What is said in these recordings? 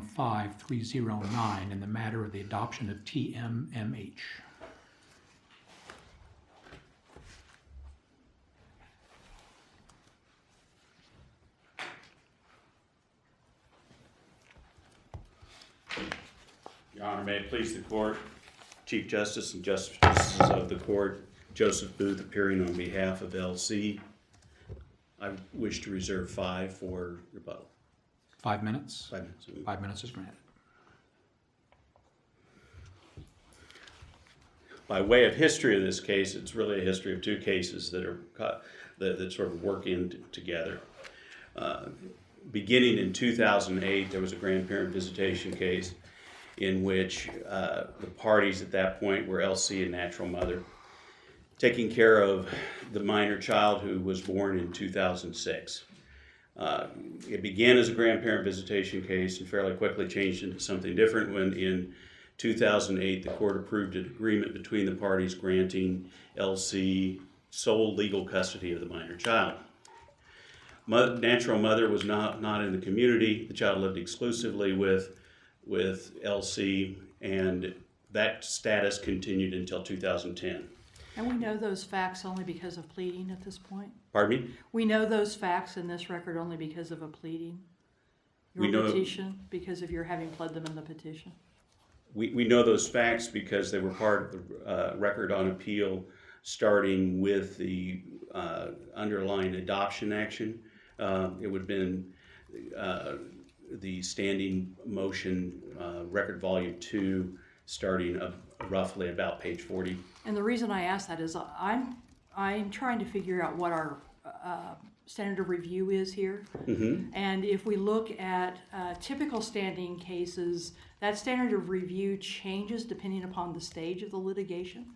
15309 in the matter of the adoption of TMMH. Your Honor, may it please the Court, Chief Justice and Justices of the Court, Joseph Booth appearing on behalf of LC. I wish to reserve 5 for rebuttal. 5 minutes? 5 minutes. 5 minutes is granted. By way of history of this case, it's really a history of 2 cases that are that sort of work in together. Beginning in 2008, there was a grandparent visitation case in which the parties at that point were LC and natural mother, taking care of the minor child who was born in 2006. It began as a grandparent visitation case and fairly quickly changed into something different when in 2008 the court approved an agreement between the parties granting LC sole legal custody of the minor child. Natural mother was not in the community. The child lived exclusively with LC, and that status continued until 2010. And we know those facts only because of pleading at this point? Pardon me? We know those facts in this record only because of a pleading? Your petition, because of your having pled them in the petition? We know those facts because they were part of the record on appeal, starting with the underlying adoption action. It would have been the standing motion, record volume 2, starting roughly about page 40. And the reason I ask that is I'm trying to figure out what our standard of review is here. Mm-hmm. And if we look at typical standing cases, that standard of review changes depending upon the stage of the litigation.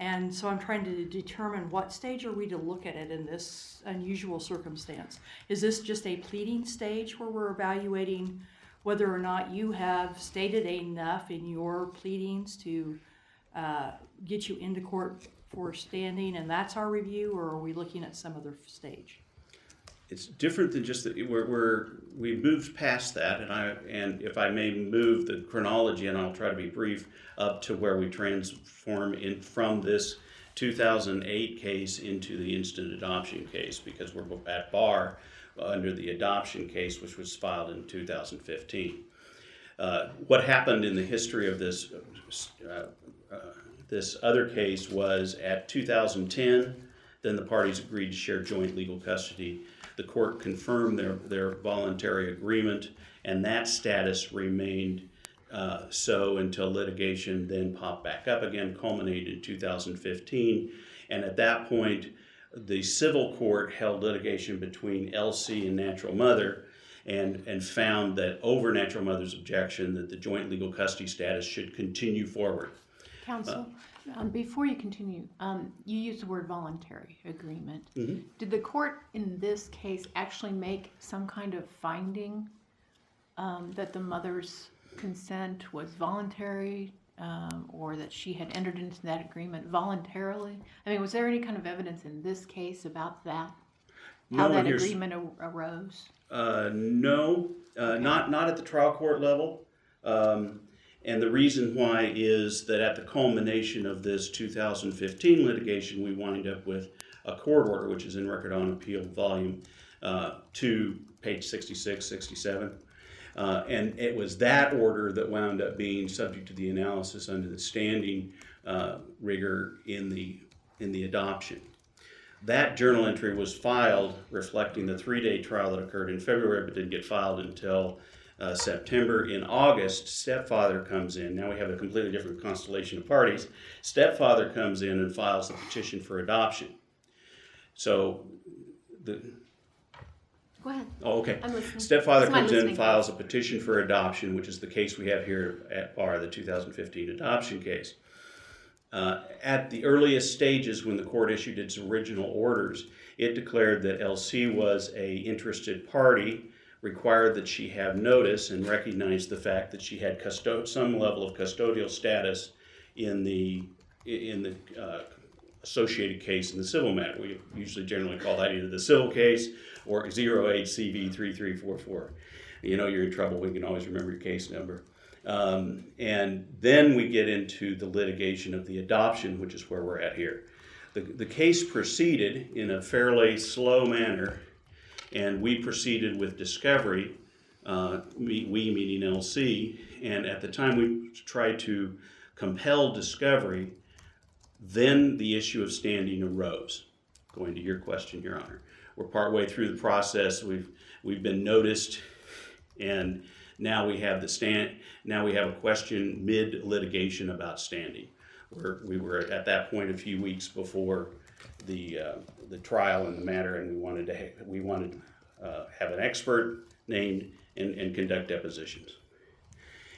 And so I'm trying to determine what stage are we to look at it in this unusual circumstance. Is this just a pleading stage where we're evaluating whether or not you have stated enough in your pleadings to get you into court for standing, and that's our review, or are we looking at some other stage? It's different than just that we moved past that, and if I may move the chronology, and I'll try to be brief, up to where we transform in from this 2008 case into the instant adoption case, because we're at bar under the adoption case, which was filed in 2015. What happened in the history of this this other case was at 2010, then the parties agreed to share joint legal custody. The court confirmed their voluntary agreement, and that status remained so until litigation then popped back up again, culminated in 2015. And at that point, the civil court held litigation between LC and natural mother and found that over natural mother's objection that the joint legal custody status should continue forward. Counsel, before you continue, you used the word voluntary agreement. Mm-hmm. Did the court in this case actually make some kind of finding that the mother's consent was voluntary or that she had entered into that agreement voluntarily? I mean, was there any kind of evidence in this case about that? How that agreement arose? No, not at the trial court level. And the reason why is that at the culmination of this 2015 litigation, we wind up with a court order, which is in Record on Appeal, Volume 2, page 66, 67. And it was that order that wound up being subject to the analysis under the standing rigor in the adoption. That journal entry was filed reflecting the 3-day trial that occurred in February, but didn't get filed until September. In August, stepfather comes in. Now we have a completely different constellation of parties. Stepfather comes in and files a petition for adoption. So Go ahead. Oh, okay. I'm listening. Stepfather comes in and files a petition for adoption, which is the case we have here at bar, the 2015 adoption case. At the earliest stages when the court issued its original orders, it declared that LC was an interested party, required that she have notice, and recognized the fact that she had some level of custodial status in the associated case in the civil matter. We usually generally call that either the civil case or 08 CV 3344. you know you're in trouble, we can always remember your case number. And then we get into the litigation of the adoption, which is where we're at here. The case proceeded in a fairly slow manner, and we proceeded with discovery, we meaning LC, and at the time we tried to compel discovery, then the issue of standing arose. Going to your question, Your Honor. We're partway through the process. We've been noticed, and now we have a question mid-litigation about standing. We were at that point a few weeks before the trial in the matter, and we wanted to have an expert named and conduct depositions.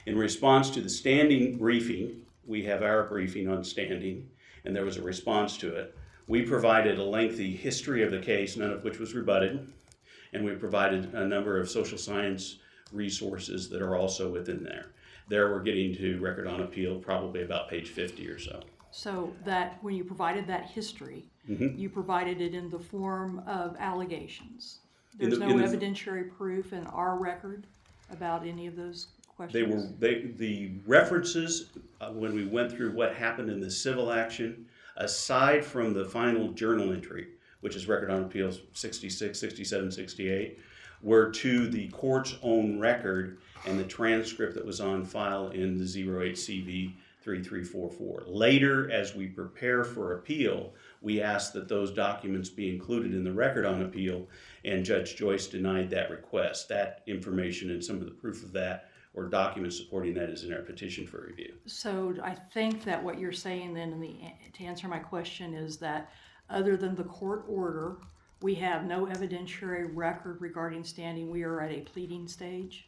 In response to the standing briefing, we have our briefing on standing, and there was a response to it. We provided a lengthy history of the case, none of which was rebutted, and we provided a number of social science resources that are also within there. There we're getting to Record on Appeal, probably about page 50 or so. So that when you provided that history, you provided it in the form of allegations. There's no evidentiary proof in our record about any of those questions? The references, when we went through what happened in the civil action, aside from the final journal entry, which is Record on Appeals 66, 67, 68, were to the court's own record and the transcript that was on file in the 08CV 3344. Later, as we prepare for appeal, we asked that those documents be included in the Record on Appeal, and Judge Joyce denied that request. That information and some of the proof of that or documents supporting that is in our petition for review. So I think that what you're saying then, to answer my question, is that other than the court order, we have no evidentiary record regarding standing. We are at a pleading stage.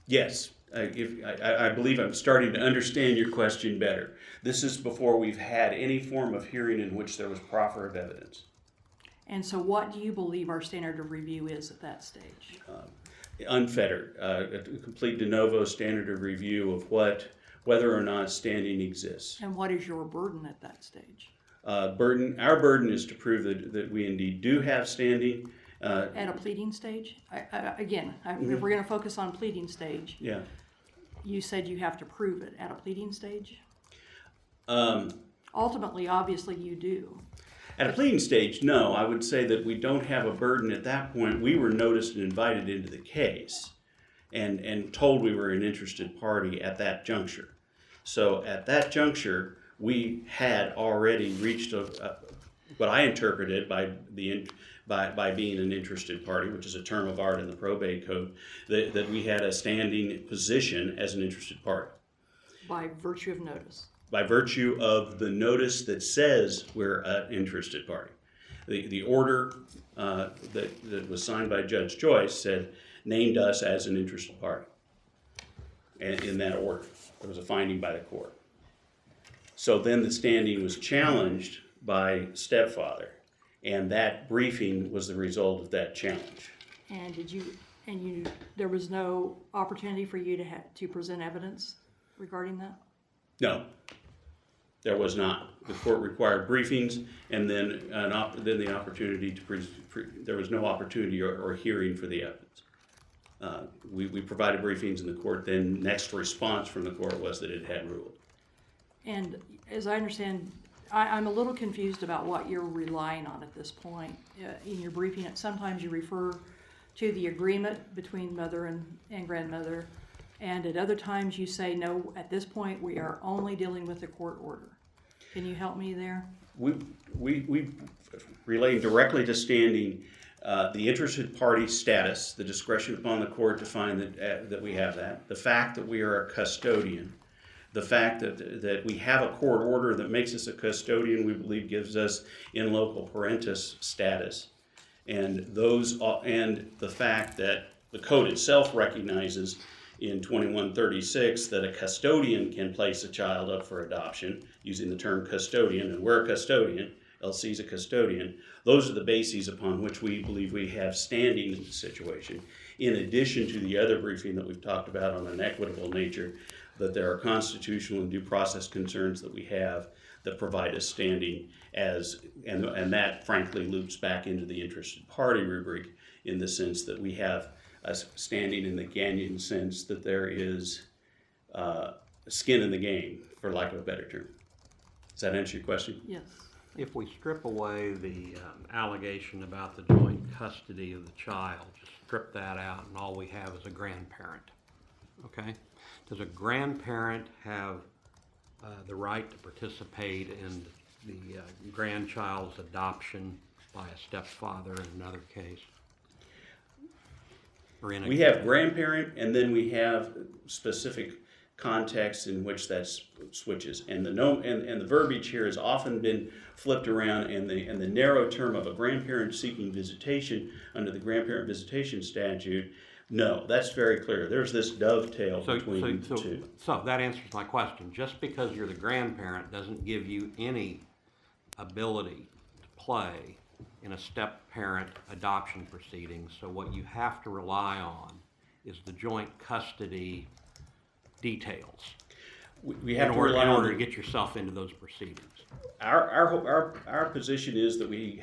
Yes, I believe I'm starting to understand your question better. This is before we've had any form of hearing in which there was proffer of evidence. And so what do you believe our standard of review is at that stage? Unfettered, a complete de novo standard of review of whether or not standing exists. And what is your burden at that stage? Our burden is to prove that we indeed do have standing. At a pleading stage? If we're going to focus on pleading stage, Yeah. you said you have to prove it at a pleading stage? Um, Ultimately, obviously, you do. At a pleading stage, no. I would say that we don't have a burden at that point. We were noticed and invited into the case and told we were an interested party at that juncture. So at that juncture, we had already reached what I interpreted by being an interested party, which is a term of art in the probate code, that we had a standing position as an interested party. By virtue of notice. By virtue of the notice that says we're an interested party. The order that was signed by Judge Joyce named us as an interested party. And in that order, there was a finding by the court. So then the standing was challenged by stepfather, and that briefing was the result of that challenge. And there was no opportunity for you to present evidence regarding that? No, there was not. The court required briefings, and then the opportunity there was no opportunity or hearing for the evidence. We provided briefings in the court, then next response from the court was that it had ruled. And as I understand, I'm a little confused about what you're relying on at this point. In your briefing, sometimes you refer to the agreement between mother and grandmother, and at other times you say, no, at this point we are only dealing with the court order. Can you help me there? We relate directly to standing the interested party status, the discretion upon the court to find that we have that, the fact that we are a custodian, the fact that we have a court order that makes us a custodian, we believe gives us in loco parentis status, and the fact that the code itself recognizes in 2136 that a custodian can place a child up for adoption using the term custodian, and we're a custodian, LC's a custodian. Those are the bases upon which we believe we have standing in the situation, in addition to the other briefing that we've talked about on an equitable nature, that there are constitutional and due process concerns that we have that provide us standing and that frankly loops back into the interested party rubric in the sense that we have a standing in the Gagnon sense that there is skin in the game, for lack of a better term. Does that answer your question? Yes. If we strip away the allegation about the joint custody of the child, just strip that out, and all we have is a grandparent, okay? Does a grandparent have the right to participate in the grandchild's adoption by a stepfather in another case? Or in a We have grandparent, and then we have specific context in which that switches, and the verbiage here has often been flipped around, and the narrow term of a grandparent seeking visitation under the grandparent visitation statute. No, that's very clear. There's this dovetail between the two. So that answers my question. Just because you're the grandparent doesn't give you any ability to play in a step-parent adoption proceeding. So what you have to rely on is the joint custody details We have in to rely order on to get yourself into those proceedings. our position is that we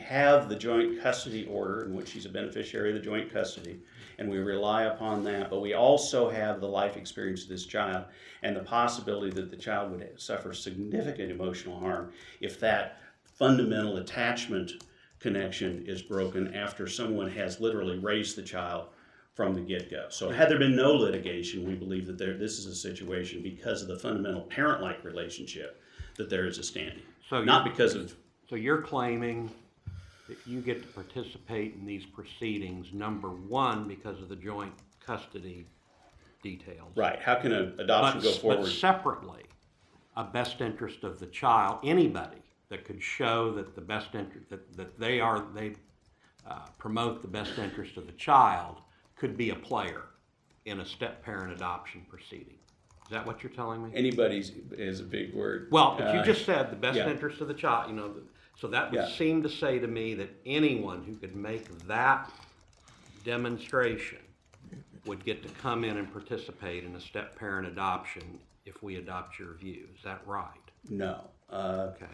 have the joint custody order in which she's a beneficiary of the joint custody, and we rely upon that, but we also have the life experience of this child and the possibility that the child would suffer significant emotional harm if that fundamental attachment connection is broken after someone has literally raised the child from the get-go. So had there been no litigation, we believe that this is a situation because of the fundamental parent-like relationship that there is a standing. So Not because of, So you're claiming that you get to participate in these proceedings, number one, because of the joint custody details. right, how can an adoption go But forward? separately, a best interest of the child, anybody that could show that the best interest, that they promote the best interest of the child could be a player in a step-parent adoption proceeding. Is that what you're telling me? Anybody's is a big word. Well, but you just said the best yeah. interest of the child, you know, so that would Yeah. seem to say to me that anyone who could make that demonstration would get to come in and participate in a step-parent adoption if we adopt your view. Is that right? No. Okay.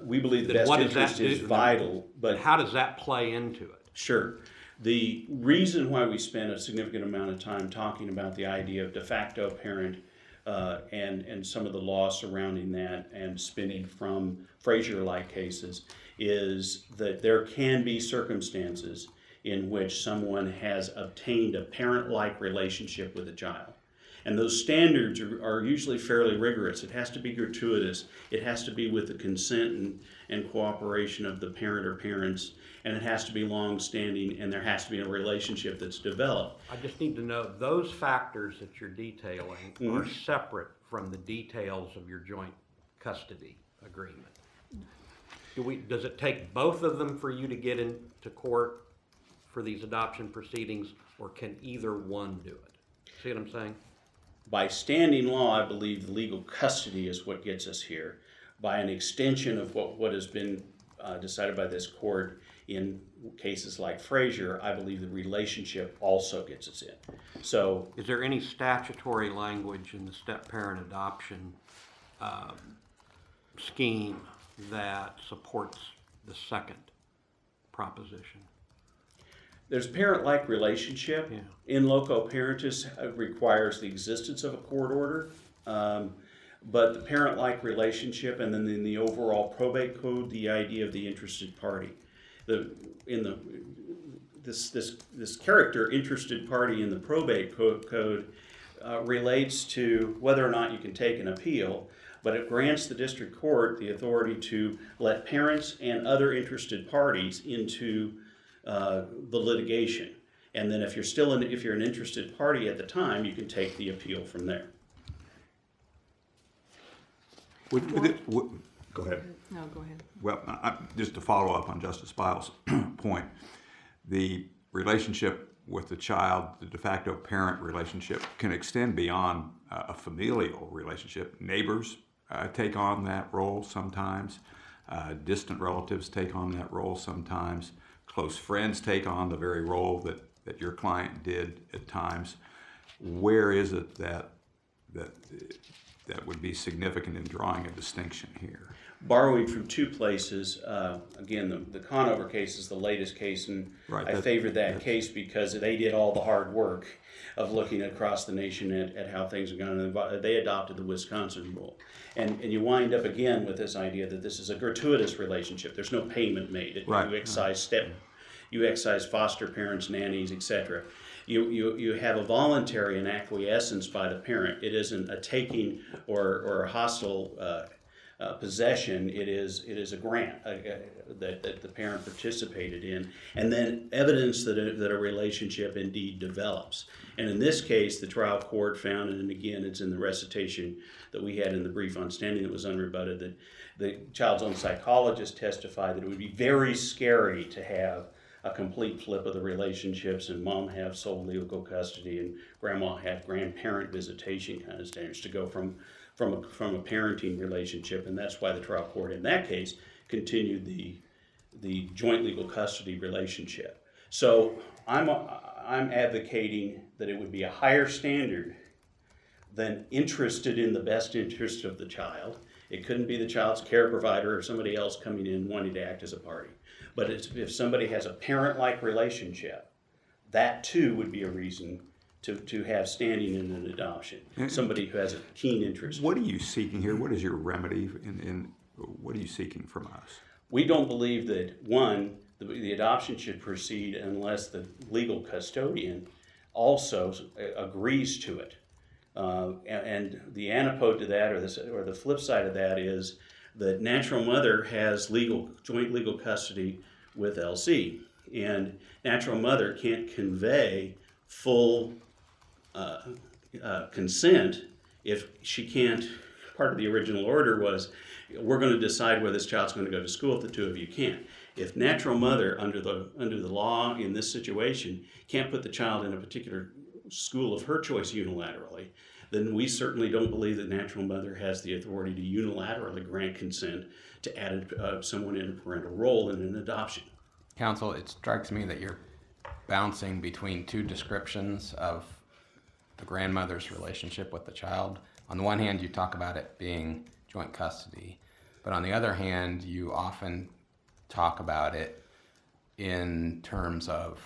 We believe the Then best what does that interest is do? vital, but How does that play into it? sure. The reason why we spend a significant amount of time talking about the idea of de facto parent and some of the law surrounding that and spinning from Frazier-like cases is that there can be circumstances in which someone has obtained a parent-like relationship with a child. And those standards are usually fairly rigorous. It has to be gratuitous. It has to be with the consent and cooperation of the parent or parents. And it has to be long-standing, and there has to be a relationship that's developed. I just need to know, those factors that you're detailing are separate from the details of your joint custody agreement. Does it take both of them for you to get into court for these adoption proceedings, or can either one do it? See what I'm saying? By standing law, I believe the legal custody is what gets us here. By an extension of what has been decided by this court in cases like Frazier, I believe the relationship also gets us in. So, Is there any statutory language in the step-parent adoption scheme that supports the second proposition? there's a parent-like relationship. Yeah. In loco parentis requires the existence of a court order, but the parent-like relationship, and then in the overall probate code, the idea of the interested party. This character, interested party, in the probate code relates to whether or not you can take an appeal, but it grants the district court the authority to let parents and other interested parties into the litigation. And then if you're an interested party at the time, you can take the appeal from there. Go ahead. No, go ahead. Well, just to follow up on Justice Biles' point, the relationship with the child, the de facto parent relationship, can extend beyond a familial relationship. Neighbors take on that role sometimes. Distant relatives take on that role sometimes. Close friends take on the very role that your client did at times. Where is it that would be significant in drawing a distinction here? borrowing from two places. Again, the Conover case is the latest case, and Right, I that- favored that case because they did all the hard work of looking across the nation at how things are going. And they adopted the Wisconsin rule. And you wind up again with this idea that this is a gratuitous relationship. There's no payment made. Right. You excise foster parents, nannies, etc. You have a voluntary and acquiescence by the parent. It isn't a taking or a hostile possession. It is a grant that the parent participated in, and then evidence that a relationship indeed develops. And in this case, the trial court found, and again, it's in the recitation that we had in the brief on standing that was unrebutted, that the child's own psychologist testified that it would be very scary to have a complete flip of the relationships and mom have sole legal custody and grandma have grandparent visitation kind of standards, to go from a parenting relationship. And that's why the trial court in that case continued the joint legal custody relationship. So I'm advocating that it would be a higher standard than interested in the best interest of the child. It couldn't be the child's care provider or somebody else coming in wanting to act as a party. But if somebody has a parent-like relationship, that too would be a reason to have standing in an adoption. Somebody who has a keen interest. What are you seeking here? What is your remedy? What are you seeking from us? We don't believe that, one, the adoption should proceed unless the legal custodian also agrees to it. And the antipode to that, or the flip side of that, is that natural mother has joint legal custody with LC, and natural mother can't convey full consent if she can't. Part of the original order was, we're going to decide whether this child's going to go to school if the two of you can't. If natural mother, under the law in this situation, can't put the child in a particular school of her choice unilaterally, then we certainly don't believe that natural mother has the authority to unilaterally grant consent to add someone in a parental role in an adoption. Counsel, it strikes me that you're bouncing between two descriptions of the grandmother's relationship with the child. On the one hand, you talk about it being joint custody, but on the other hand, you often talk about it in terms of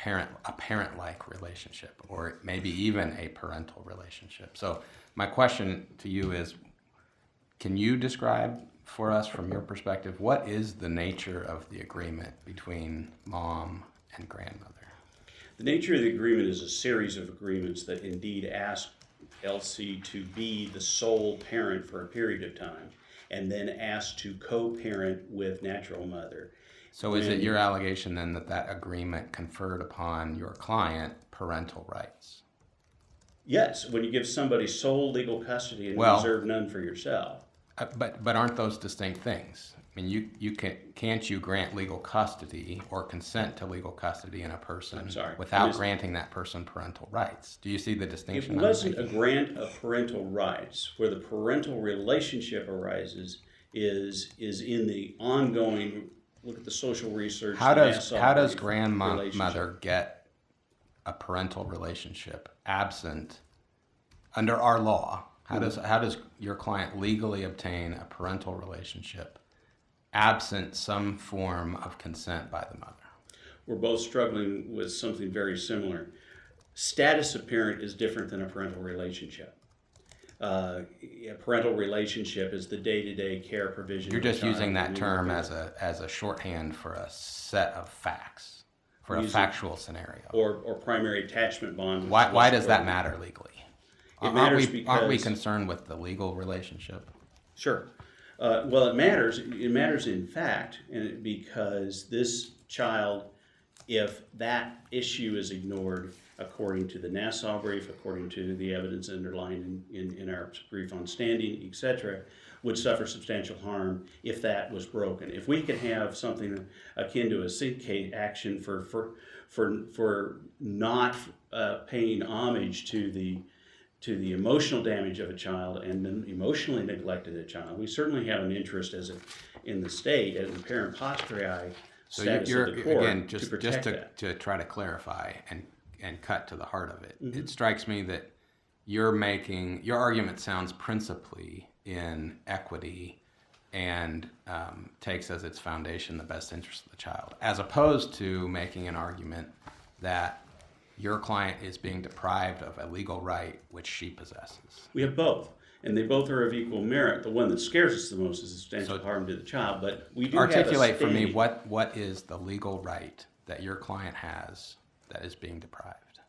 a parent-like relationship, or maybe even a parental relationship. So my question to you is, can you describe for us, from your perspective, what is the nature of the agreement between mom and grandmother? The nature of the agreement is a series of agreements that indeed ask LC to be the sole parent for a period of time, and then ask to co-parent with natural mother. So is it your allegation then that agreement conferred upon your client parental rights? Yes, when you give somebody sole legal custody and reserve none for yourself. But aren't those distinct things? I mean, can't you grant legal custody or consent to legal custody in a person without granting that person parental rights? Do you see the distinction? It wasn't a grant of parental rights. Where the parental relationship arises is in the ongoing. Look at the social research. How does grandmother get a parental relationship absent under our law? How does your client legally obtain a parental relationship absent some form of consent by the mother? We're both struggling with something very similar. Status of parent is different than a parental relationship. A parental relationship is the day-to-day care provision. You're just using that term as a shorthand for a set of facts, for a factual scenario. Or primary attachment bond. Why does that matter legally? It matters aren't we concerned with the legal relationship? Sure. Well, it matters. It matters in fact, because this child, if that issue is ignored, according to the Nassau brief, according to the evidence underlined in our brief on standing, etc., would suffer substantial harm if that was broken. If we could have something akin to a CICA action for not paying homage to the emotional damage of a child and then emotionally neglected a child, we certainly have an interest in the state as a parent posteriori status of the court again, to protect that. To try to clarify and cut to the heart of it. Mm-hmm. It strikes me that your argument sounds principally in equity and takes as its foundation the best interest of the child, as opposed to making an argument that your client is being deprived of a legal right which she possesses. We have both, and they both are of equal merit. The one that scares us the most is substantial So- harm to the child, but we do Articulate have for a me standing. what is the legal right that your client has that is being deprived.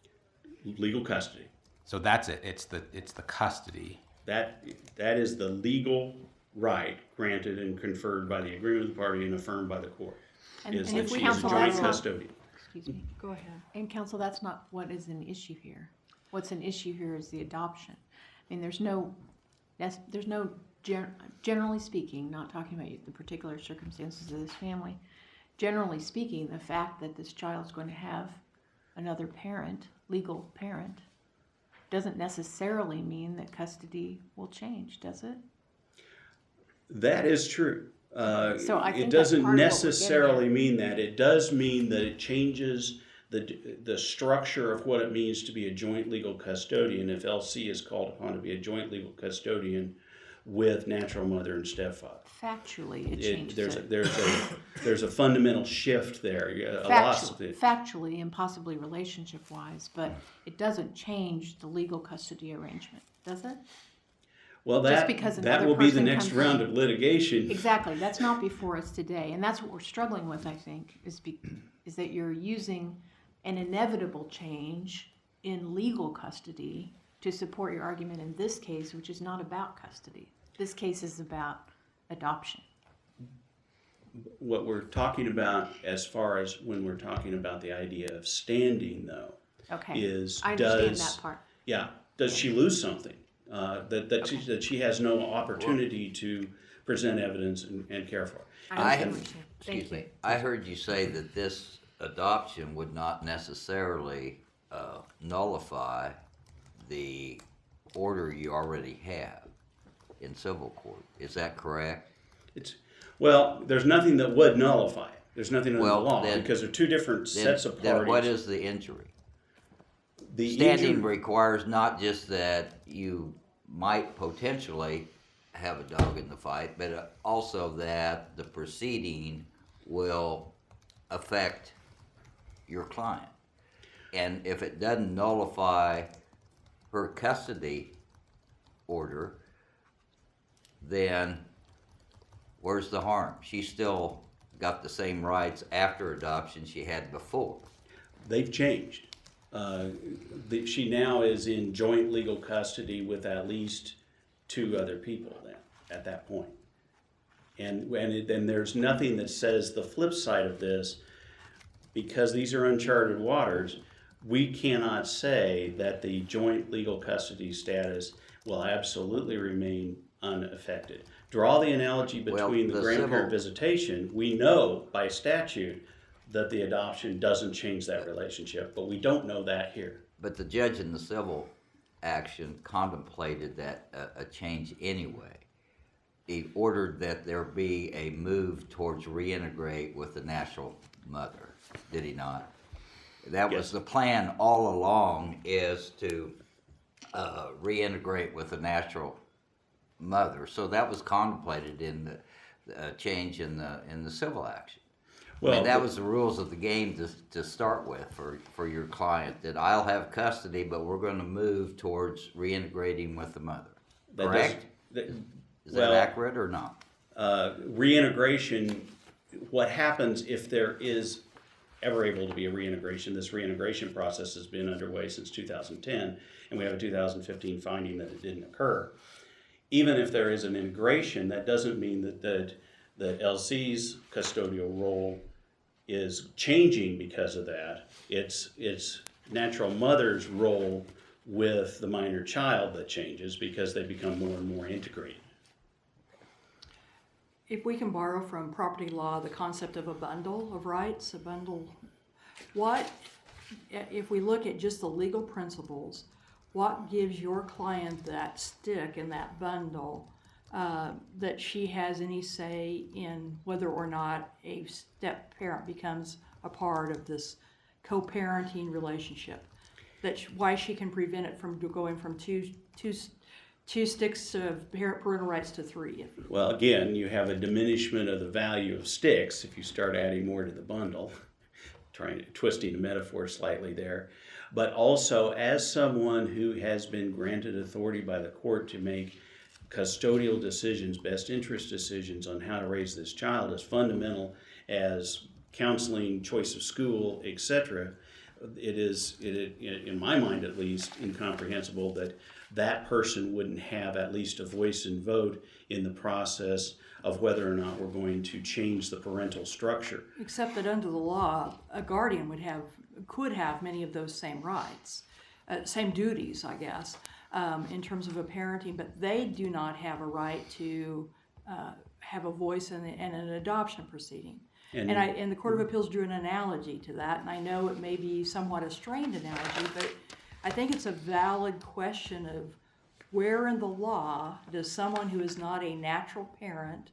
Legal custody. So that's it. It's the custody. That is the legal right granted and conferred by the agreement of the party and affirmed by the court. And- Is and that if she we is a counsel, joint that's not- custodian. Excuse me. Go ahead. And counsel, that's not what is an issue here. What's an issue here is the adoption. I mean, generally speaking, not talking about the particular circumstances of this family, generally speaking, the fact that this child's going to have another parent, legal parent, doesn't necessarily mean that custody will change, does it? That is true. So I think It that's doesn't part of what we're getting necessarily at. mean that. It does mean that it changes the structure of what it means to be a joint legal custodian if LC is called upon to be a joint legal custodian with natural mother and stepfather. Factually, it changes it. There's a fundamental shift there. A loss of it. Factually and possibly relationship-wise, but it doesn't change the legal custody arrangement, does it? Well, Just because that another will be the person next comes round in. of litigation. Exactly, that's not before us today, and that's what we're struggling with, I think, is that you're using an inevitable change in legal custody to support your argument in this case, which is not about custody. This case is about adoption. What we're talking about as far as when we're talking about the idea of standing, though, Okay, is I understand does that part. does she lose something that she has no opportunity to present evidence and care for? I I- understand. Thank Excuse you. me. I heard you say that this adoption would not necessarily nullify the order you already have in civil court. Is that correct? There's nothing that would nullify it. There's nothing in the Well, law then- because they're two different sets of Then what parties. is the injury? The Standing injury- requires not just that you might potentially have a dog in the fight, but also that the proceeding will affect your client. And if it doesn't nullify her custody order, then where's the harm? She's still got the same rights after adoption she had before. They've changed. She now is in joint legal custody with at least two other people then, at that point. And there's nothing that says the flip side of this, because these are uncharted waters, we cannot say that the joint legal custody status will absolutely remain unaffected. Draw the analogy Well, between the the grandparent civil- visitation. We know by statute that the adoption doesn't change that relationship, but we don't know that here. But the judge in the civil action contemplated that a change anyway. He ordered that there be a move towards reintegrate with the natural mother, did he not? That Yes. was the plan all along, is to reintegrate with the natural mother. So that was contemplated in the change in the civil action. I mean, that was the rules of the game to start with for your client, that I'll have custody, but we're going to move towards reintegrating with the mother. That Correct? Is that accurate or not? Reintegration, what happens if there is ever able to be a reintegration? This reintegration process has been underway since 2010, and we have a 2015 finding that it didn't occur. Even if there is an integration, that doesn't mean that LC's custodial role is changing because of that. It's natural mother's role with the minor child that changes because they become more and more integrated. If we can borrow from property law the concept of a bundle of rights, if we look at just the legal principles, what gives your client that stick in that bundle that she has any say in whether or not a step parent becomes a part of this co-parenting relationship? Why she can prevent it from going from two 2 sticks of parental rights to 3. Well, again, you have a diminishment of the value of sticks if you start adding more to the bundle, twisting the metaphor slightly there. But also, as someone who has been granted authority by the court to make custodial decisions, best interest decisions on how to raise this child, as fundamental as counseling, choice of school, etc., it is, in my mind at least, incomprehensible that that person wouldn't have at least a voice and vote in the process of whether or not we're going to change the parental structure. Except that under the law, a guardian could have many of those same rights, same duties, I guess, in terms of a parenting, but they do not have a right to have a voice in an adoption proceeding. And the Court of Appeals drew an analogy to that, and I know it may be somewhat a strained analogy, but I think it's a valid question of where in the law does someone who is not a natural parent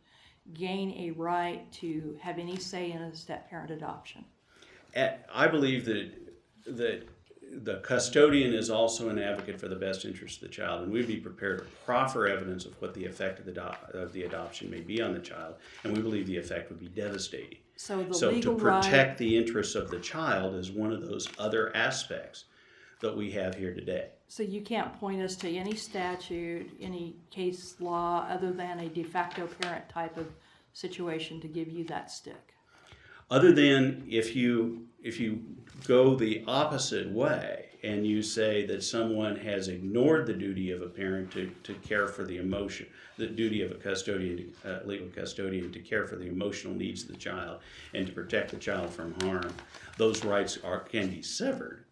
gain a right to have any say in a step-parent adoption? I believe that the custodian is also an advocate for the best interest of the child, and we'd be prepared to proffer evidence of what the effect of the adoption may be on the child, and we believe the effect would be devastating. So to protect the interests of the child is one of those other aspects that we have here today. So you can't point us to any statute, any case law, other than a de facto parent type of situation to give you that stick? Other than if you go the opposite way and you say that someone has ignored the duty of a parent to care for the emotion, the duty of a custodian, legal custodian, to care for the emotional needs of the child and to protect the child from harm, those rights can be severed.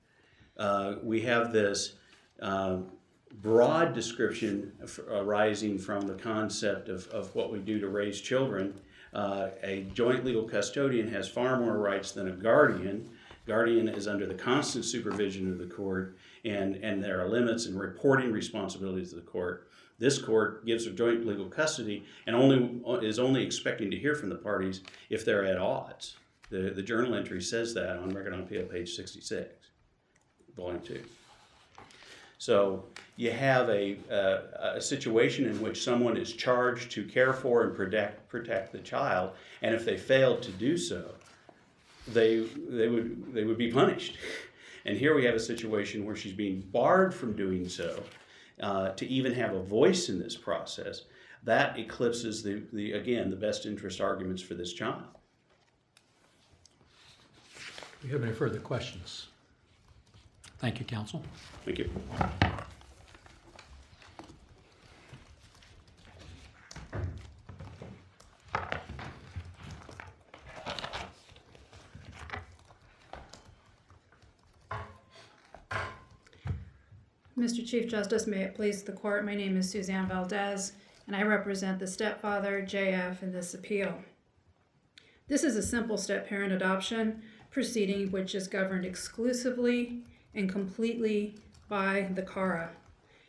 We have this broad description arising from the concept of what we do to raise children. A joint legal custodian has far more rights than a guardian. Guardian is under the constant supervision of the court, and there are limits and reporting responsibilities to the court. This court gives a joint legal custody and is only expecting to hear from the parties if they're at odds. The journal entry says that on Record on Appeal, page 66, volume 2. So you have a situation in which someone is charged to care for and protect the child, and if they failed to do so, they would be punished. And here we have a situation where she's being barred from doing so, to even have a voice in this process. That eclipses the best interest arguments for this child. Do you have any further questions? Thank you, counsel. Thank you. Mr. Chief Justice, may it please the court, my name is Suzanne Valdez, and I represent the stepfather, JF, in this appeal. This is a simple step-parent adoption proceeding which is governed exclusively and completely by the CARA.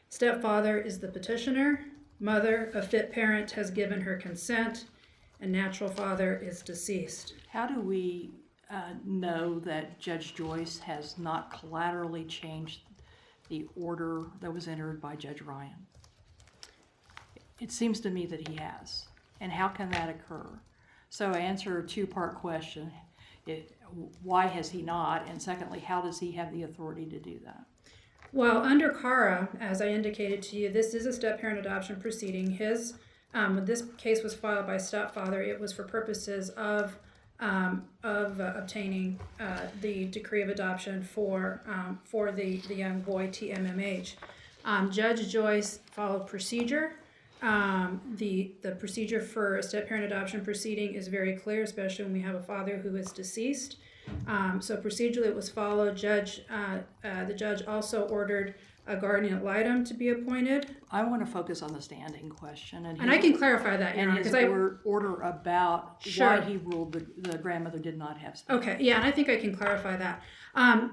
Stepfather is the petitioner, mother, a fit parent, has given her consent, and natural father is deceased. How do we know that Judge Joyce has not collaterally changed the order that was entered by Judge Ryan? It seems to me that he has. And how can that occur? So answer a two-part question. Why has he not? And secondly, how does he have the authority to do that? Well, under CARA, as I indicated to you, this is a step-parent adoption proceeding. When this case was filed by stepfather, it was for purposes of obtaining the decree of adoption for the young boy, TMMH. Judge Joyce followed procedure. The procedure for a step-parent adoption proceeding is very clear, especially when we have a father who is deceased. So procedurally it was followed. The judge also ordered a guardian ad litem to be appointed. I want to focus on the standing question. And I can clarify that, Your and Honor, his because order about why he ruled the grandmother did not have standing. Okay, yeah, and I think I can clarify that.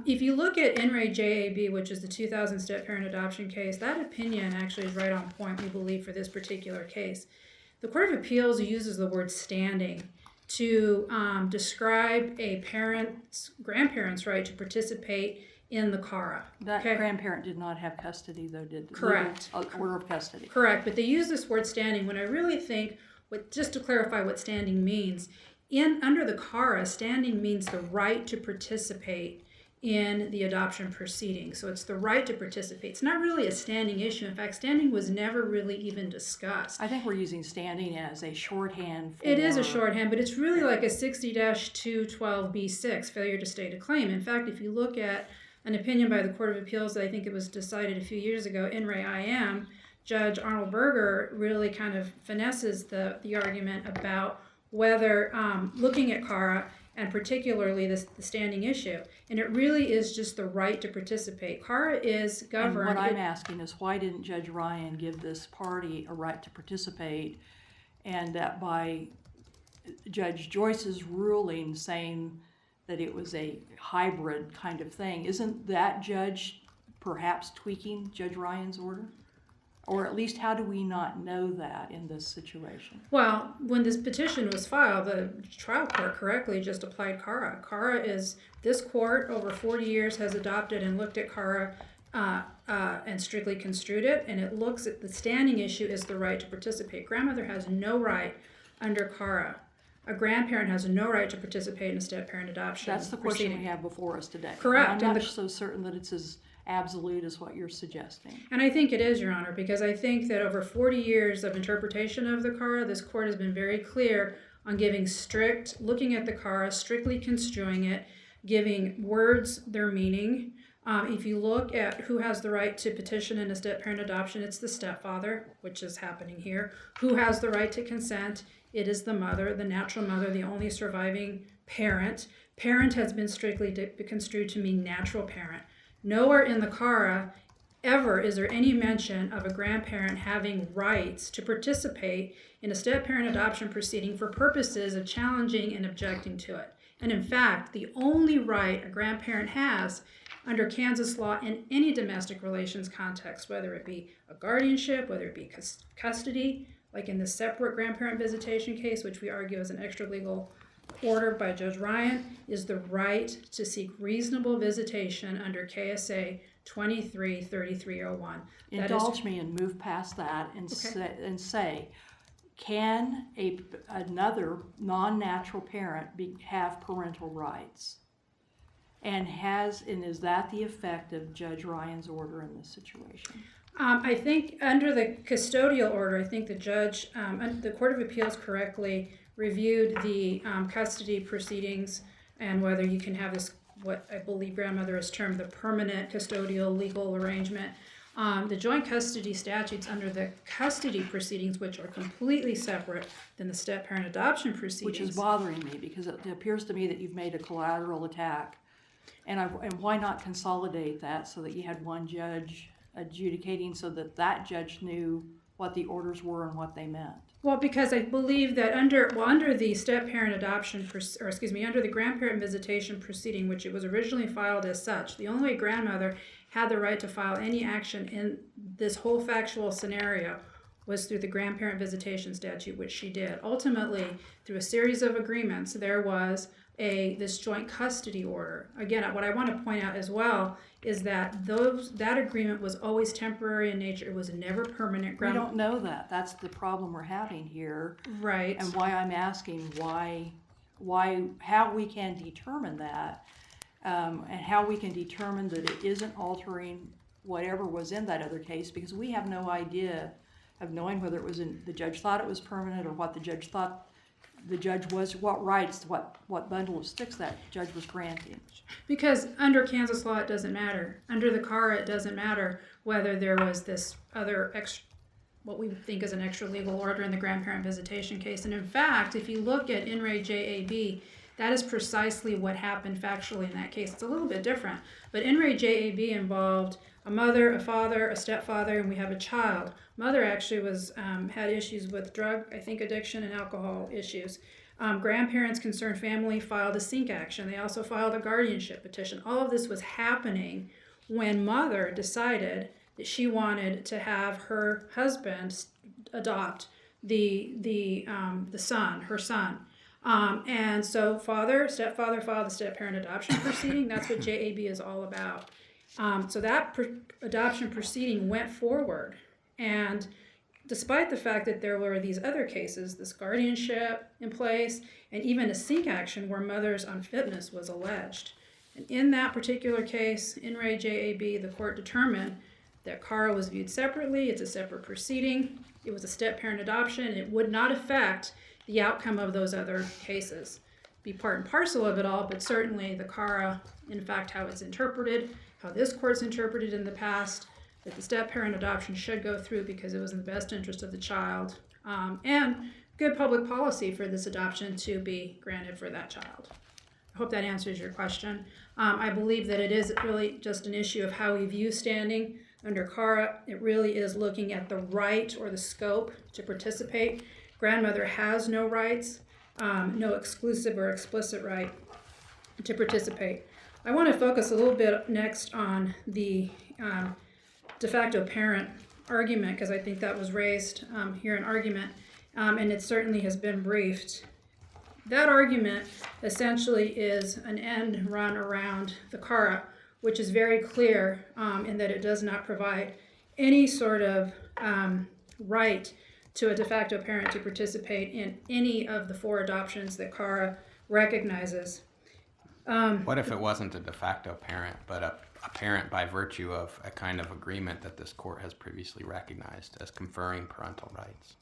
If you look at In Re JAB, which is the 2000 step-parent adoption case, that opinion actually is right on point, we believe, for this particular case. The Court of Appeals uses the word standing to describe a grandparent's right to participate in the CARA. That okay? grandparent did not have custody, though, did? Correct. Order of custody. Correct, but they use this word standing when I really think, just to clarify what standing means, under the CARA, standing means the right to participate in the adoption proceeding. So it's the right to participate. It's not really a standing issue. In fact, standing was never really even discussed. I think we're using standing as a shorthand for... It is a shorthand, but it's really like a 60-212B6, failure to state a claim. In fact, if you look at an opinion by the Court of Appeals that I think it was decided a few years ago, In Re IM, Judge Arnold Berger really kind of finesses the argument about whether looking at CARA and particularly the standing issue. And it really is just the right to participate. CARA is governed... And what I'm asking is, why didn't Judge Ryan give this party a right to participate, and that by Judge Joyce's ruling saying that it was a hybrid kind of thing, isn't that judge perhaps tweaking Judge Ryan's order? Or at least, how do we not know that in this situation? Well, when this petition was filed, the trial court correctly just applied CARA. CARA is, this court over 40 years has adopted and looked at CARA and strictly construed it, and it looks at the standing issue is the right to participate. Grandmother has no right under CARA. A grandparent has no right to participate in a step-parent adoption. That's the question we have before us today. Correct. I'm not so certain that it's as absolute as what you're suggesting. And I think it is, Your Honor, because I think that over 40 years of interpretation of the CARA, this court has been very clear on giving looking at the CARA, strictly construing it, giving words their meaning. If you look at who has the right to petition in a step-parent adoption, it's the stepfather, which is happening here. Who has the right to consent? It is the mother, the natural mother, the only surviving parent. Parent has been strictly construed to mean natural parent. Nowhere in the CARA ever is there any mention of a grandparent having rights to participate in a step-parent adoption proceeding for purposes of challenging and objecting to it. And in fact, the only right a grandparent has under Kansas law in any domestic relations context, whether it be a guardianship, whether it be custody, like in the separate grandparent visitation case, which we argue is an extra-legal order by Judge Ryan, is the right to seek reasonable visitation under KSA 233301. Indulge me and move past that and say, can another non-natural parent have parental rights? And is that the effect of Judge Ryan's order in this situation? I think under the custodial order, I think the judge, the Court of Appeals correctly reviewed the custody proceedings and whether you can have this, what I believe grandmother has termed the permanent custodial legal arrangement. The joint custody statutes under the custody proceedings, which are completely separate than the step-parent adoption proceedings. Which is bothering me, because it appears to me that you've made a collateral attack. And why not consolidate that so that you had one judge adjudicating so that that judge knew what the orders were and what they meant? Well, because I believe that under the step-parent adoption, under the grandparent visitation proceeding, which it was originally filed as such, the only way grandmother had the right to file any action in this whole factual scenario was through the grandparent visitation statute, which she did. Ultimately, through a series of agreements, there was this joint custody order. Again, what I want to point out as well is that that agreement was always temporary in nature. It was never permanent. We don't know that. That's the problem we're having here. Right. And why I'm asking how we can determine that, and how we can determine that it isn't altering whatever was in that other case, because we have no idea of knowing whether it was the judge thought it was permanent or what the judge thought the judge was, what rights, what bundle of sticks that judge was granting. Because under Kansas law, it doesn't matter. Under the CARA, it doesn't matter whether there was this other what we think is an extra legal order in the grandparent visitation case. And in fact, if you look at In Re JAB, that is precisely what happened factually in that case. It's a little bit different, but In Re JAB involved a mother, a father, a stepfather, and we have a child. Mother actually had issues with drug, addiction and alcohol issues. Grandparents concerned family filed a SYNC action. They also filed a guardianship petition. All of this was happening when mother decided that she wanted to have her husband adopt the son, her son. And so stepfather filed the step-parent adoption proceeding. That's what JAB is all about. So that adoption proceeding went forward. And despite the fact that there were these other cases, this guardianship in place, and even a sink action where mother's unfitness was alleged. And in that particular case, in Re JAB, the court determined that Cara was viewed separately. It's a separate proceeding. It was a step-parent adoption. And it would not affect the outcome of those other cases. Be part and parcel of it all, but certainly the Cara, in fact, how it's interpreted, how this court's interpreted in the past, that the step-parent adoption should go through because it was in the best interest of the child, and good public policy for this adoption to be granted for that child. I hope that answers your question. I believe that it is really just an issue of how we view standing. Under Cara, it really is looking at the right or the scope to participate. Grandmother has no rights, no exclusive or explicit right to participate. I want to focus a little bit next on the de facto parent argument, because I think that was raised here in argument, and it certainly has been briefed. That argument essentially is an end run around the Cara, which is very clear in that it does not provide any sort of right to a de facto parent to participate in any of the 4 adoptions that Cara recognizes. What if it wasn't a de facto parent, but a parent by virtue of a kind of agreement that this court has previously recognized as conferring parental rights?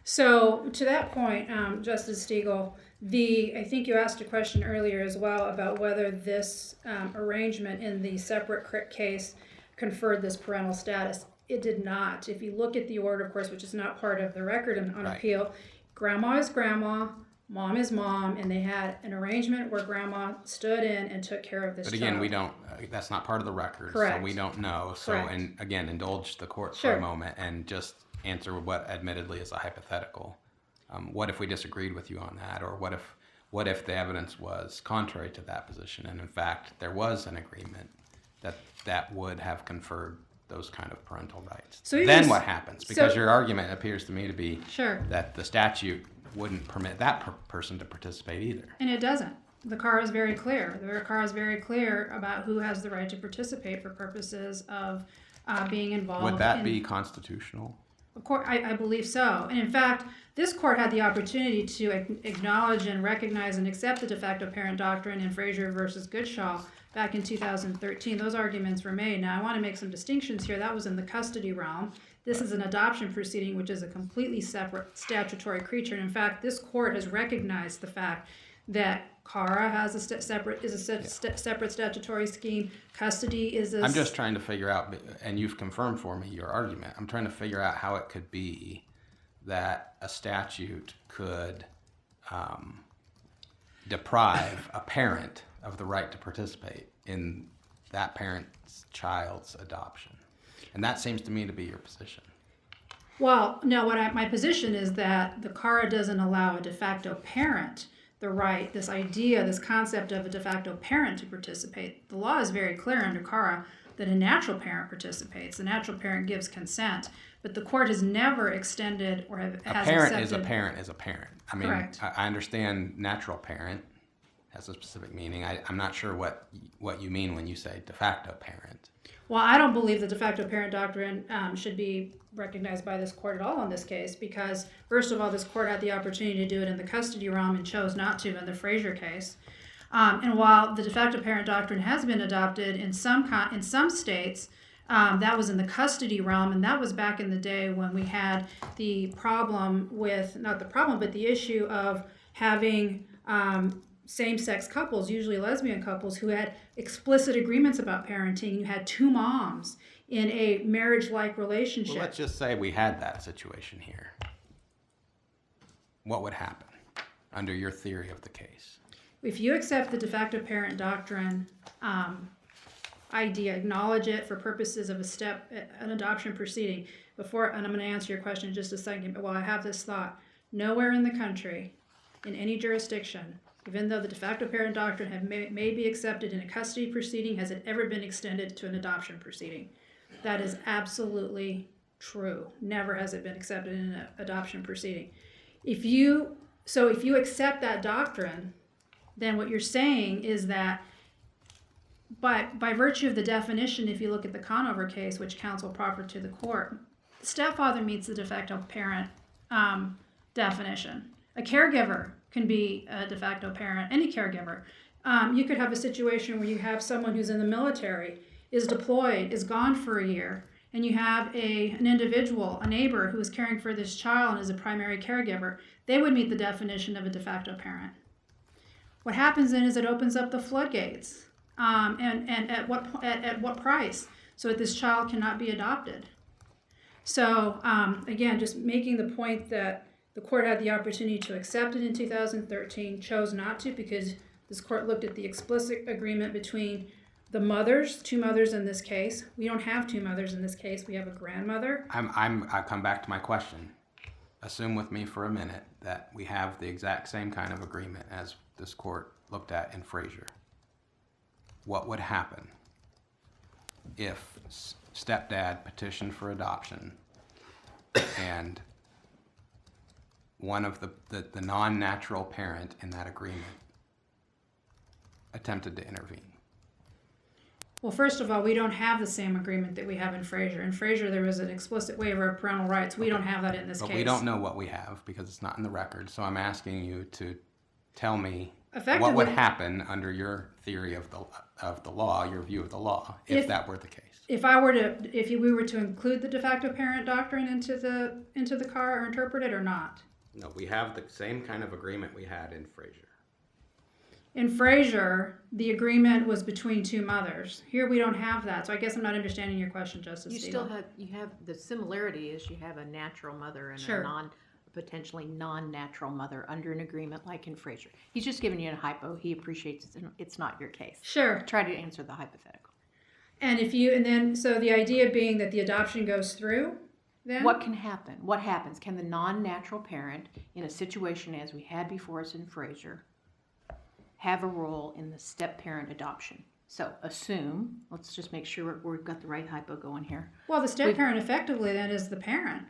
So to that point, Justice Stegall, I think you asked a question earlier as well about whether this arrangement in the separate case conferred this parental status. It did not. If you look at the order, of course, which is not part of the record on Right. appeal, grandma is grandma, mom is mom, and they had an arrangement where grandma stood in and took care of this But again, child. we don't, that's not part of the record, so Correct. we don't know. So, Correct. and again, indulge the court for Sure. a moment and just answer what admittedly is a hypothetical. What if we disagreed with you on that? Or what if the evidence was contrary to that position and in fact there was an agreement that would have conferred those kind of parental rights? So even Then s- what happens? Because so- your argument appears to me to be Sure. that the statute wouldn't permit that person to participate either. And it doesn't. The Cara is very clear. The Cara is very clear about who has the right to participate for purposes of being involved. Would that in, be constitutional? Of course, I believe so. And in fact, this court had the opportunity to acknowledge and recognize and accept the de facto parent doctrine in Frazier versus Goodshaw back in 2013. Those arguments were made. Now, I want to make some distinctions here. That was in the custody realm. This is an adoption proceeding, which is a completely separate statutory creature. And in fact, this court has recognized the fact that Cara has a separate statutory scheme. Custody is a. I'm just trying to figure out, and you've confirmed for me your argument. I'm trying to figure out how it could be that a statute could deprive a parent of the right to participate in that parent's child's adoption. And that seems to me to be your position. Well, no, my position is that the Cara doesn't allow a de facto parent the right, this idea, this concept of a de facto parent to participate. The law is very clear under Cara that a natural parent participates. The natural parent gives consent, but the court has never extended or has A parent accepted. is a parent is a parent. I mean, Correct. I understand natural parent has a specific meaning. I'm not sure what you mean when you say de facto parent. Well, I don't believe the de facto parent doctrine should be recognized by this court at all in this case because, first of all, this court had the opportunity to do it in the custody realm and chose not to in the Frazier case. And while the de facto parent doctrine has been adopted in some states, that was in the custody realm, and that was back in the day when we had the problem with, not the problem, but the issue of having same-sex couples, usually lesbian couples, who had explicit agreements about parenting. You had 2 moms in a marriage-like relationship. Well, let's just say we had that situation here. What would happen under your theory of the case? If you accept the de facto parent doctrine idea, acknowledge it for purposes of an adoption proceeding, and I'm going to answer your question in just a second, but while I have this thought, nowhere in the country, in any jurisdiction, even though the de facto parent doctrine may be accepted in a custody proceeding, has it ever been extended to an adoption proceeding? That is absolutely true. Never has it been accepted in an adoption proceeding. If you accept that doctrine, then what you're saying is that But by virtue of the definition, if you look at the Conover case, which counsel proffered to the court, stepfather meets the de facto parent definition. A caregiver can be a de facto parent, any caregiver. You could have a situation where you have someone who's in the military, is deployed, is gone for a year, and you have an individual, a neighbor, who is caring for this child and is a primary caregiver. They would meet the definition of a de facto parent. What happens then is it opens up the floodgates. And at what price? So that this child cannot be adopted. So again, just making the point that the court had the opportunity to accept it in 2013, chose not to because this court looked at the explicit agreement between the mothers, two mothers in this case. We don't have two mothers in this case. We have a grandmother. I come back to my question. Assume with me for a minute that we have the exact same kind of agreement as this court looked at in Frazier. What would happen if stepdad petitioned for adoption and one of the non-natural parent in that agreement attempted to intervene? Well, first of all, we don't have the same agreement that we have in Frazier. In Frazier, there was an explicit waiver of parental rights. We don't have that in this case. But we don't know what we have because it's not in the record. So I'm asking you to tell me what would happen under your theory of the law, your view of the law, if that were the case. If we were to include the de facto parent doctrine into the car or interpret it or not? No, we have the same kind of agreement we had in Frazier. In Frazier, the agreement was between two mothers. Here we don't have that, so I guess I'm not understanding your question, Justice Stevens. You have the similarity is you have a natural mother and Sure. a potentially non-natural mother under an agreement like in Frazier. He's just giving you a hypo. He appreciates it's not your case. Sure. Try to answer the hypothetical. So the idea being that the adoption goes through, then? What can happen? What happens? Can the non-natural parent, in a situation as we had before us in Frazier, have a role in the step-parent adoption? So assume, let's just make sure we've got the right hypo going here. Well, the step-parent effectively then is the parent.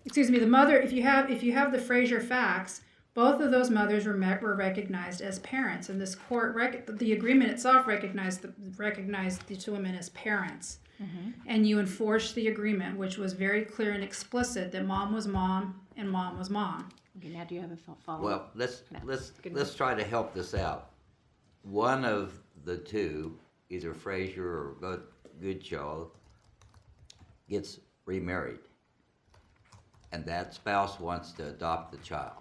Excuse me, the mother, if you have the Frazier facts, both of those mothers were recognized as parents, and this court, the agreement itself recognized the two women as parents. Mm-hmm. And you enforced the agreement, which was very clear and explicit that mom was mom and mom was mom. Okay, now do you have a follow-up? Well, let's try to help this out. One of the two, either Frazier or Goodchild, gets remarried, and that spouse wants to adopt the child.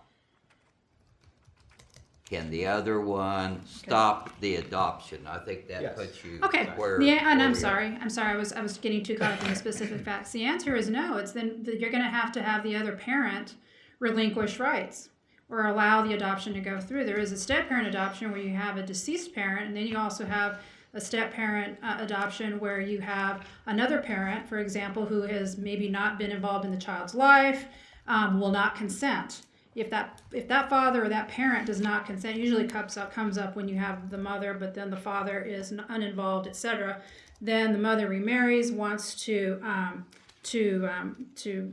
Can the other one stop the adoption? I think that puts you where. Yeah, and I'm sorry. I was getting too caught up in the specific facts. The answer is no. It's then you're going to have the other parent relinquish rights or allow the adoption to go through. There is a step-parent adoption where you have a deceased parent, and then you also have a step-parent adoption where you have another parent, for example, who has maybe not been involved in the child's life, will not consent. If that father or that parent does not consent, usually comes up when you have the mother, but then the father is uninvolved, etc. Then the mother remarries, wants to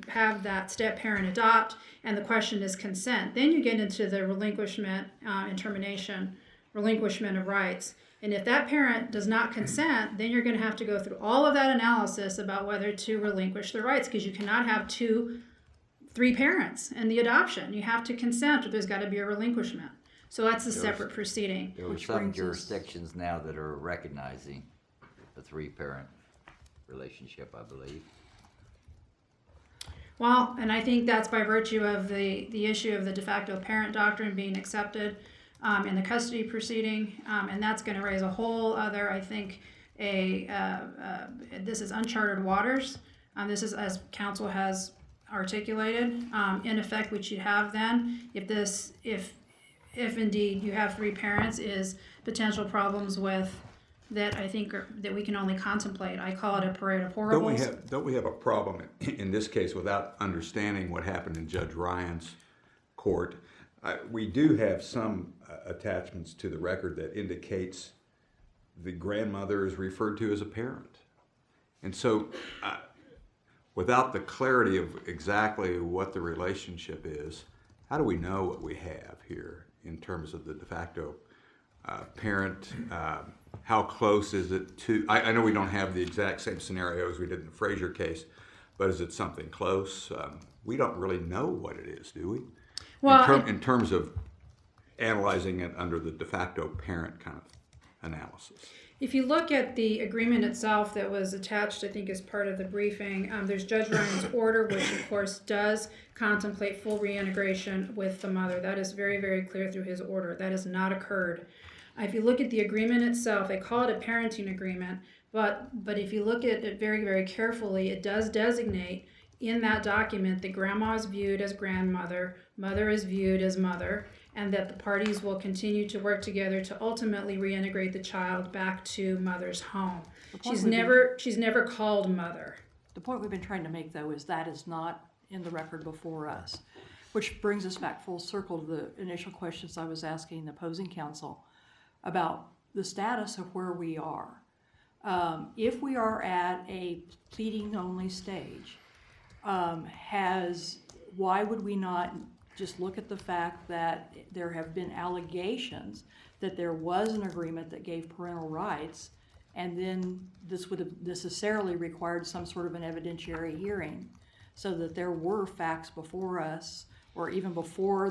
have that step parent adopt, and the question is consent. Then you get into the relinquishment and termination, relinquishment of rights. And if that parent does not consent, then you're going to have to go through all of that analysis about whether to relinquish the rights, because you cannot have three parents in the adoption. You have to consent, or there's got to be a relinquishment. So that's a separate proceeding. There are some jurisdictions now that are recognizing a three-parent relationship, I believe. Well, and I think that's by virtue of the issue of the de facto parent doctrine being accepted in the custody proceeding, and that's going to raise a whole other, I think, this is uncharted waters. This is, as counsel has articulated, in effect, what you have then, if indeed you have three parents, is potential problems with that I think that we can only contemplate. I call it a parade of horribles. Don't we have a problem in this case without understanding what happened in Judge Ryan's court? We do have some attachments to the record that indicates the grandmother is referred to as a parent. And so without the clarity of exactly what the relationship is, how do we know what we have here in terms of the de facto parent how close is it to, I know we don't have the exact same scenario as we did in the Frazier case, but is it something close? We don't really know what it is, do we? Well, In terms of analyzing it under the de facto parent kind of analysis. if you look at the agreement itself that was attached, I think as part of the briefing, there's Judge Ryan's order, which of course does contemplate full reintegration with the mother. That is very, very clear through his order. That has not occurred. If you look at the agreement itself, they call it a parenting agreement, but if you look at it very, very carefully, it does designate in that document that grandma is viewed as grandmother, mother is viewed as mother, and that the parties will continue to work together to ultimately reintegrate the child back to mother's home. She's never called mother. The point we've been trying to make, though, is that is not in the record before us, which brings us back full circle to the initial questions I was asking the opposing counsel about the status of where we are. If we are at a pleading-only stage, why would we not just look at the fact that there have been allegations that there was an agreement that gave parental rights, and then this would have necessarily required some sort of an evidentiary hearing, so that there were facts before us, or even before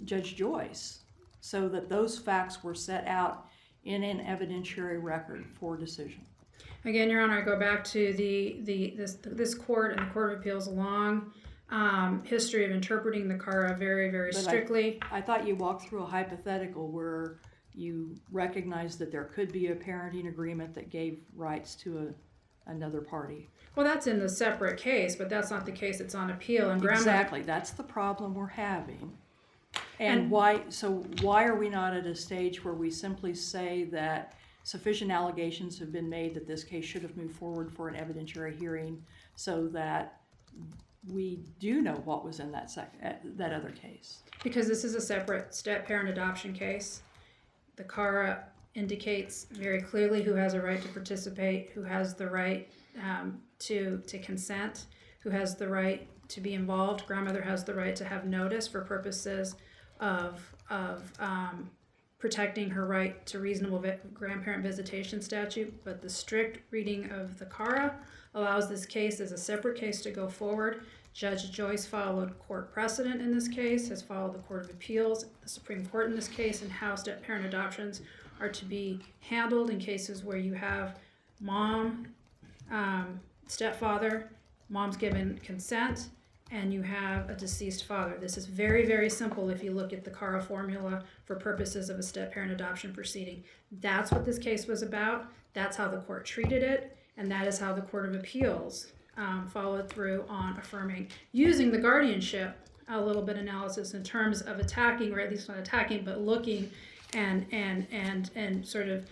Judge Joyce, so that those facts were set out in an evidentiary record for decision. Again, Your Honor, I go back to this court and the Court of Appeals' long history of interpreting the CARA very, very strictly. I thought you walked through a hypothetical where you recognized that there could be a parenting agreement that gave rights to another party. Well, that's in the separate case, but that's not the case that's on appeal. And Exactly, that's the problem we're having. And why are we not at a stage where we simply say that sufficient allegations have been made that this case should have moved forward for an evidentiary hearing, so that we do know what was in that other case? Because this is a separate step-parent adoption case. The CARA indicates very clearly who has a right to participate, who has the right to consent, who has the right to be involved. Grandmother has the right to have notice for purposes of protecting her right to reasonable grandparent visitation statute, but the strict reading of the CARA allows this case as a separate case to go forward. Judge Joyce followed court precedent in this case, has followed the Court of Appeals, the Supreme Court in this case, and how step-parent adoptions are to be handled in cases where you have mom, stepfather, mom's given consent, and you have a deceased father. This is very, very simple if you look at the CARA formula for purposes of a step-parent adoption proceeding. That's what this case was about. That's how the court treated it, and that is how the Court of Appeals followed through on affirming, using the guardianship a little bit analysis in terms of attacking, or at least not attacking, but looking and sort of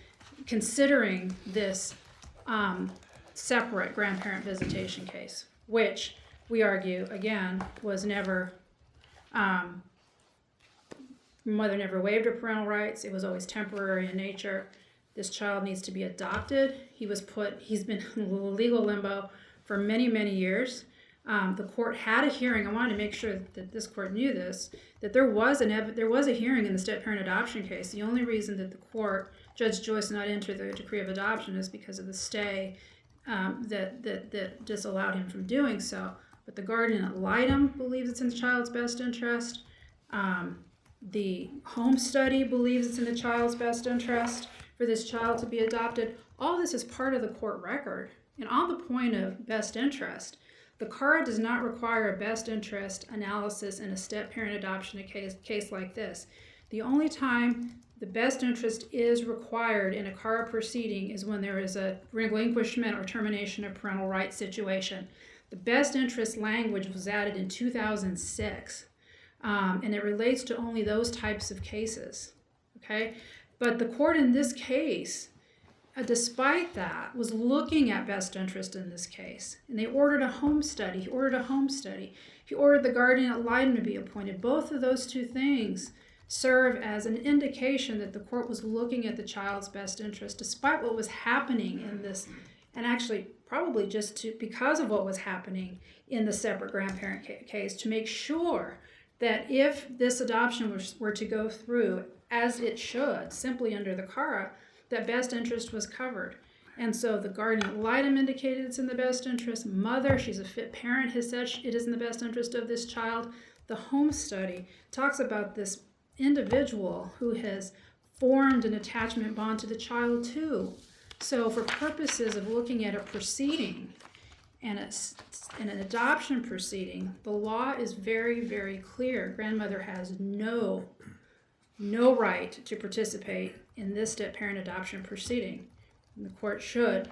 considering this separate grandparent visitation case, which we argue, again, was never, mother never waived her parental rights. It was always temporary in nature. This child needs to be adopted. He's been in legal limbo for many, many years. The court had a hearing. I wanted to make sure that this court knew this, that there was a hearing in the step-parent adoption case. The only reason that the court, Judge Joyce, not entered the decree of adoption is because of the stay that disallowed him from doing so. But the guardian ad litem believes it's in the child's best interest. The home study believes it's in the child's best interest for this child to be adopted. All this is part of the court record. And on the point of best interest, the CARA does not require a best interest analysis in a step-parent adoption case like this. The only time the best interest is required in a CARA proceeding is when there is a relinquishment or termination of parental rights situation. The best interest language was added in 2006, and it relates to only those types of cases, okay? But the court in this case, despite that, was looking at best interest in this case, and they ordered a home study. He ordered the guardian ad litem to be appointed. Both of those two things serve as an indication that the court was looking at the child's best interest, despite what was happening in this, and actually probably just because of what was happening in the separate grandparent case, to make sure that if this adoption were to go through as it should, simply under the CARA, that best interest was covered. And so the guardian ad litem indicated it's in the best interest. Mother, she's a fit parent, has said it is in the best interest of this child. The home study talks about this individual who has formed an attachment bond to the child too. So for purposes of looking at a proceeding and an adoption proceeding, the law is very, very clear. Grandmother has no right to participate in this step-parent adoption proceeding. And the court should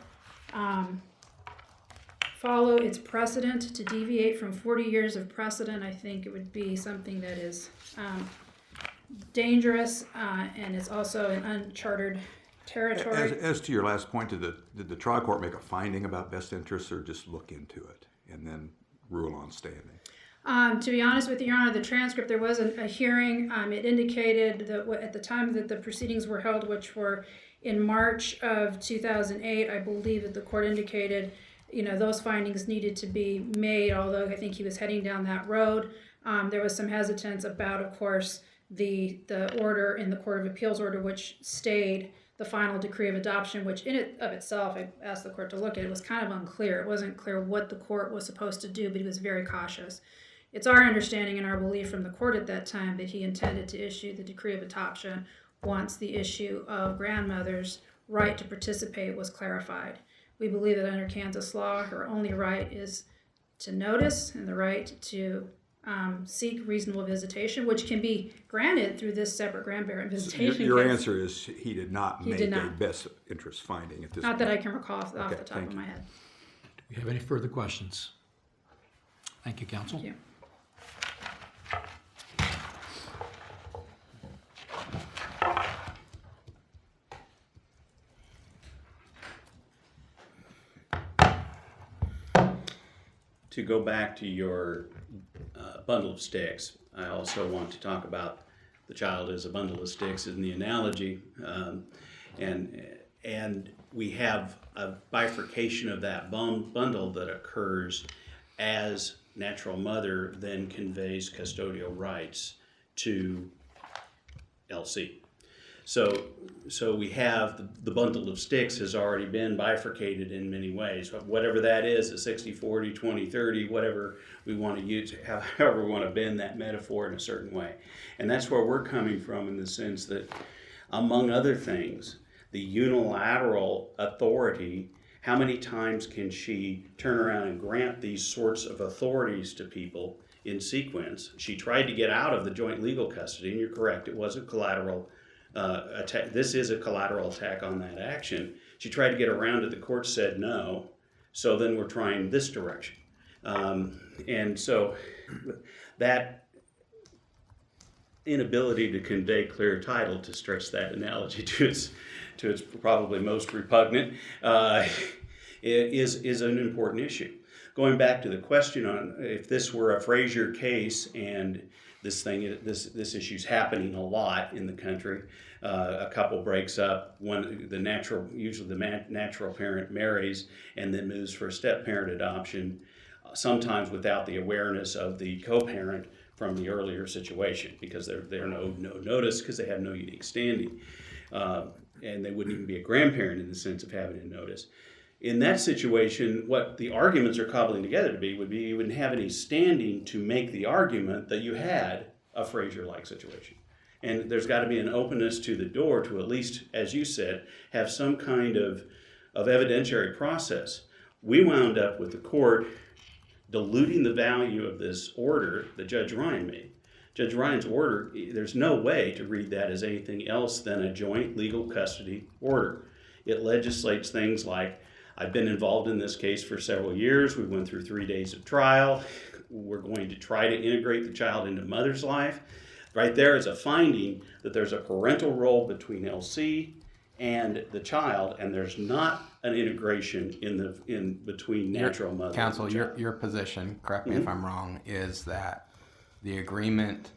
follow its precedent. To deviate from 40 years of precedent, I think it would be something that is dangerous, and it's also an uncharted territory. As to your last point, did the trial court make a finding about best interests, or just look into it and then rule on standing? To be honest with you, Your Honor, the transcript, there was a hearing. It indicated that at the time that the proceedings were held, which were in March of 2008, I believe that the court indicated, those findings needed to be made, although I think he was heading down that road. There was some hesitance about, of course, the order in the Court of Appeals order, which stayed the final decree of adoption, which in it of itself, I asked the court to look at it, was kind of unclear. It wasn't clear what the court was supposed to do, but he was very cautious. It's our understanding and our belief from the court at that time that he intended to issue the decree of adoption once the issue of grandmother's right to participate was clarified. We believe that under Kansas law, her only right is to notice and the right to seek reasonable visitation, which can be granted through this separate grandparent visitation. Your answer is he did not make did a not. best interest finding at this Not point. that I can recall off the Okay, top thank of you. my head. Do we have any further questions? Thank you, counsel. Thank you. To go back to your bundle of sticks, I also want to talk about the child as a bundle of sticks in the analogy, and we have a bifurcation of that bundle that occurs as natural mother then conveys custodial rights to LC. So we have the bundle of sticks has already been bifurcated in many ways. Whatever that is, a 60-40, 20-30, whatever we want to use, however we want to bend that metaphor in a certain way. And that's where we're coming from in the sense that, among other things, the unilateral authority, how many times can she turn around and grant these sorts of authorities to people in sequence? She tried to get out of the joint legal custody, and you're correct, it was a collateral attack. This is a collateral attack on that action. She tried to get around it. The court said no. So then we're trying this direction. And so that inability to convey clear title, to stretch that analogy to its probably most repugnant, is an important issue. Going back to the question on if this were a Frazier case and this issue's happening a lot in the country. A couple breaks up. Usually the natural parent marries and then moves for a step-parent adoption, sometimes without the awareness of the co-parent from the earlier situation, because they're no notice because they have no unique standing, and they wouldn't even be a grandparent in the sense of having a notice. In that situation, what the arguments are cobbling together to be would be you wouldn't have any standing to make the argument that you had a Frazier-like situation. And there's got to be an openness to the door to at least, as you said, have some kind of evidentiary process. We wound up with the court diluting the value of this order that Judge Ryan made. Judge Ryan's order, there's no way to read that as anything else than a joint legal custody order. It legislates things like, I've been involved in this case for several years. We went through 3 days of trial. We're going to try to integrate the child into mother's life. Right there is a finding that there's a parental role between LC and the child, and there's not an integration in between natural mother Counsel, and the child. your position, correct me if I'm wrong, is that the agreement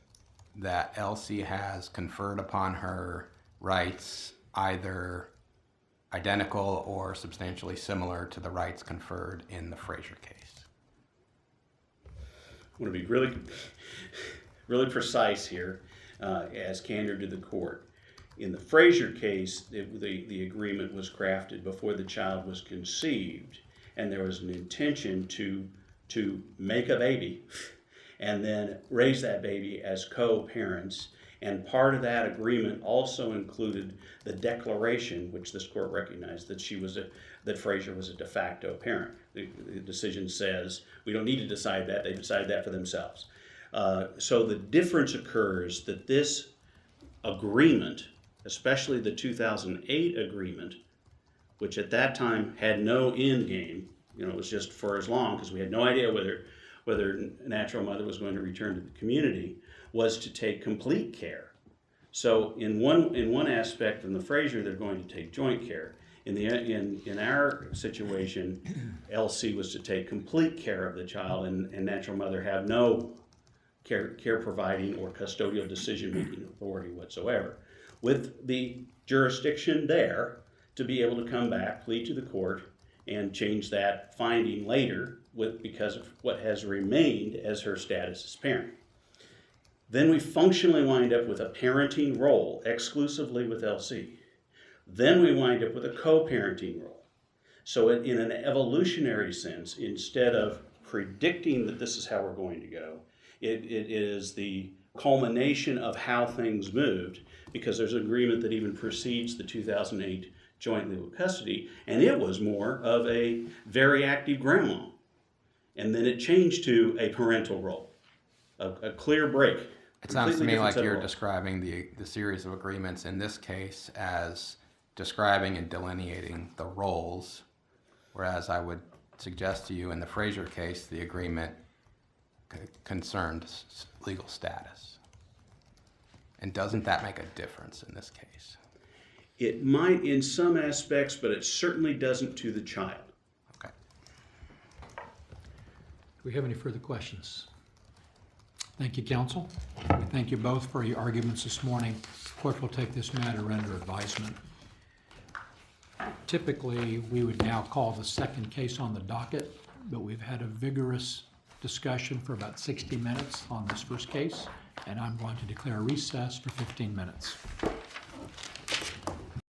that Elsie has conferred upon her rights either identical or substantially similar to the rights conferred in the Frazier case. I want to be really, really precise here, as candor to the court. In the Frazier case, the agreement was crafted before the child was conceived, and there was an intention to make a baby and then raise that baby as co-parents. And part of that agreement also included the declaration, which this court recognized, that Frazier was a de facto parent. The decision says we don't need to decide that; they decided that for themselves. So the difference occurs that this agreement, especially the 2008 agreement, which at that time had no end game, it was just for as long, because we had no idea whether Natural Mother was going to return to the community, was to take complete care. So in one aspect, in the Frazier, they're going to take joint care. In our situation, LC was to take complete care of the child, and Natural Mother have no care providing or custodial decision making authority whatsoever, with the jurisdiction there to be able to come back, plead to the court, and change that finding later because of what has remained as her status as parent. Then we functionally wind up with a parenting role exclusively with LC. Then we wind up with a co-parenting role. So in an evolutionary sense, instead of predicting that this is how we're going to go, it is the culmination of how things moved, because there's an agreement that even precedes the 2008 joint legal custody, and it was more of a very active grandma. And then it changed to a parental role, a clear break. It sounds to Completely me different like set of you're roles. describing the series of agreements in this case as describing and delineating the roles, whereas I would suggest to you in the Frazier case, the agreement concerned legal status. And doesn't that make a difference in this case? It might in some aspects, but it certainly doesn't to the child. Okay. Do we have any further questions? Thank you, counsel. We thank you both for your arguments this morning. The court will take this matter under advisement. Typically, we would now call the second case on the docket, but we've had a vigorous discussion for about 60 minutes on this first case, and I'm going to declare recess for 15 minutes.